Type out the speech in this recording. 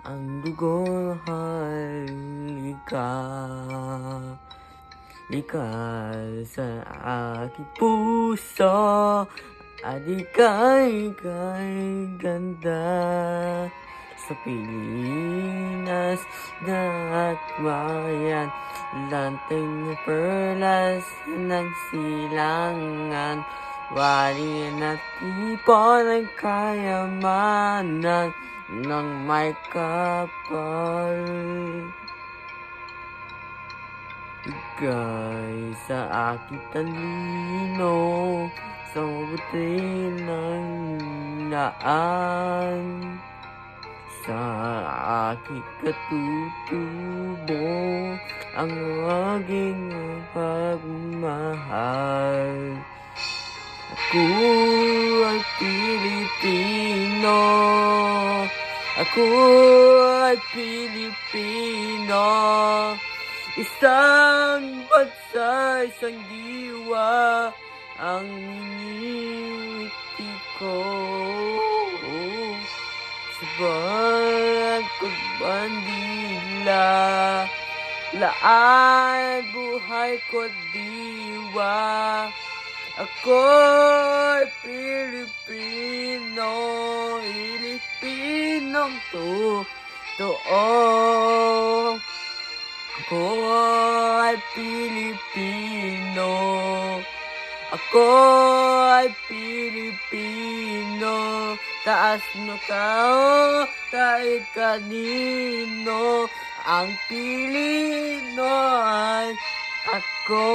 ang dugo halika. Likha sa aking puso at ika'y ganda sa Pilipinas na at bayan. Lanteng perlas ng silangan, wari at tipon ng kayamanan ng may kapal. Ika'y sa aking talino, sa mabuti ng daan, sa aking katutubo, ang aking pagmahal. Ako ay Pilipino, ako ay Pilipino, isang bansa, isang diwa, ang initi ko. Sa bawat pagbandila, laan buhay ko't diwa. Ako'y Pilipino, Pilipinong totoo. Ako ay Pilipino, ako ay Pilipino, taas mo tao, kahit kanino, ang Pilino ay ako.